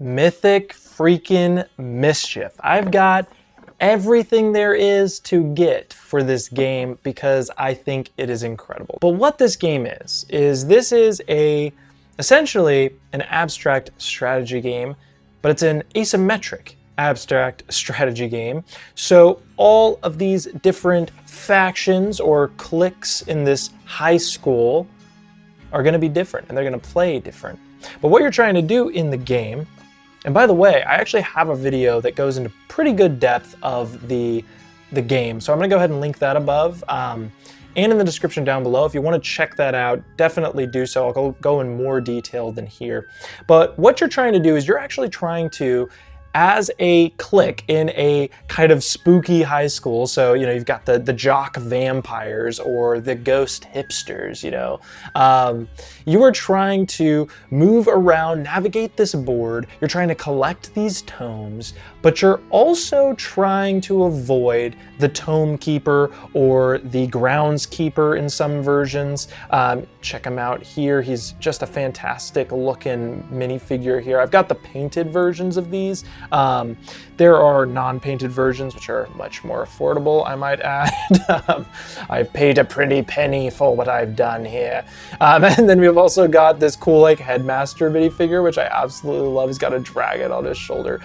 Mythic freaking Mischief. I've got everything there is to get for this game because I think it is incredible. But what this game is this is essentially an abstract strategy game, but it's an asymmetric abstract strategy game. So all of these different factions or cliques in this high school are going to be different and they're going to play different. But what you're trying to do in the game, and by the way, I actually have a video that goes into pretty good depth of the game, so I'm going to go ahead and link that above and in the description down below. If you want to check that out, definitely do so. I'll go in more detail than here. But what you're trying to do is you're actually trying to, as a clique in a kind of spooky high school, so you've got the jock vampires or the ghost hipsters, you are trying to move around, navigate this board, you're trying to collect these tomes, but you're also trying to avoid the tome keeper or the groundskeeper in some versions. Check him out here. He's just a fantastic looking minifigure here. I've got the painted versions of these. There are non-painted versions, which are much more affordable, I might add. I've paid a pretty penny for what I've done here. And then we've also got this cool headmaster minifigure, which I absolutely love. He's got a dragon on his shoulder.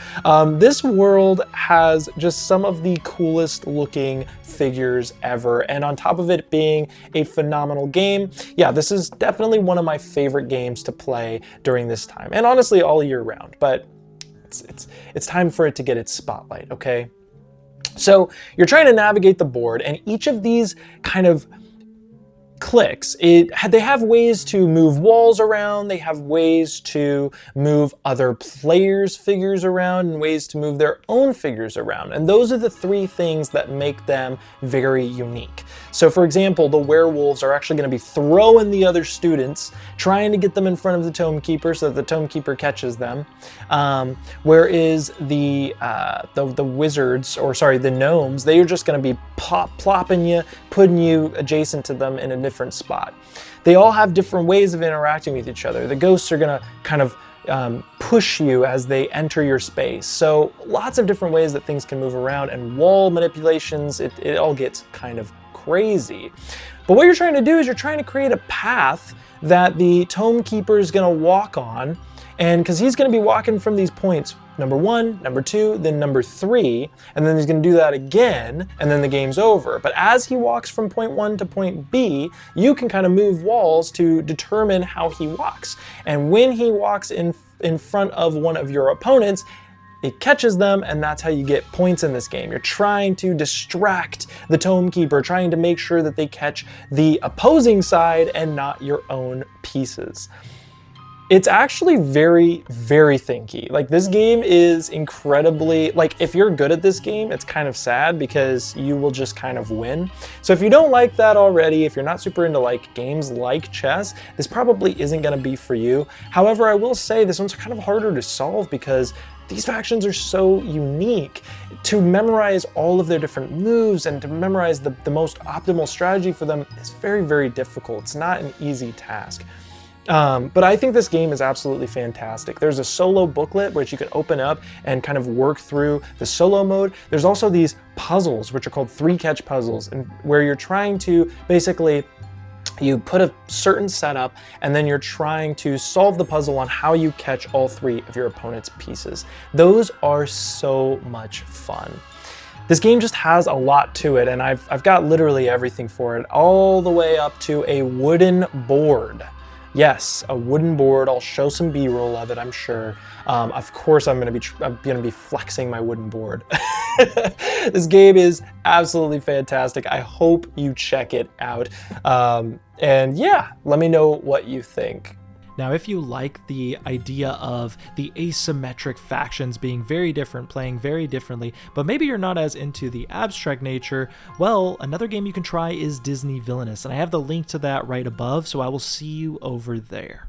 This world has just some of the coolest looking figures ever. And on top of it being a phenomenal game, yeah, this is definitely one of my favorite games to play during this time. And honestly, all year round. But it's time for it to get its spotlight, okay? So you're trying to navigate the board, and each of these kind of cliques, they have ways to move walls around, they have ways to move other players' figures around, and ways to move their own figures around. And those are the three things that make them very unique. So for example, the werewolves are actually going to be throwing the other students, trying to get them in front of the tome keeper so that the tome keeper catches them. Whereas the wizards, or sorry, the gnomes, they are just going to be plopping you, putting you adjacent to them in a different spot. They all have different ways of interacting with each other. The ghosts are going to kind of push you as they enter your space. So lots of different ways that things can move around, and wall manipulations, it all gets kind of crazy. But what you're trying to do is you're trying to create a path that the tome keeper is going to walk on, and because he's going to be walking from these points, number 1, number 2, then number 3, and then he's going to do that again, and then the game's over. But as he walks from point 1 to point B, you can kind of move walls to determine how he walks. And when he walks in front of one of your opponents, it catches them, and that's how you get points in this game. You're trying to distract the tome keeper, trying to make sure that they catch the opposing side and not your own pieces. It's actually very, very thinky. This game is incredibly, if you're good at this game, it's kind of sad because you will just kind of win. So if you don't like that already, if you're not super into games like chess, this probably isn't gonna be for you. However, I will say this one's kind of harder to solve because these factions are so unique. To memorize all of their different moves and to memorize the most optimal strategy for them is very, very difficult. It's not an easy task. But I think this game is absolutely fantastic. There's a solo booklet which you can open up and kind of work through the solo mode. There's also these puzzles which are called 3-catch puzzles, and where you're trying to basically, you put a certain setup and then you're trying to solve the puzzle on how you catch all 3 of your opponent's pieces. Those are so much fun. This game just has a lot to it, and I've got literally everything for it, all the way up to a wooden board. Yes, a wooden board. I'll show some B-roll of it, I'm sure. Of course, I'm gonna be flexing my wooden board. This game is absolutely fantastic. I hope you check it out. And yeah, let me know what you think. Now, if you like the idea of the asymmetric factions being very different, playing very differently, but maybe you're not as into the abstract nature, well, another game you can try is Disney Villainous, and I have the link to that right above, so I will see you over there.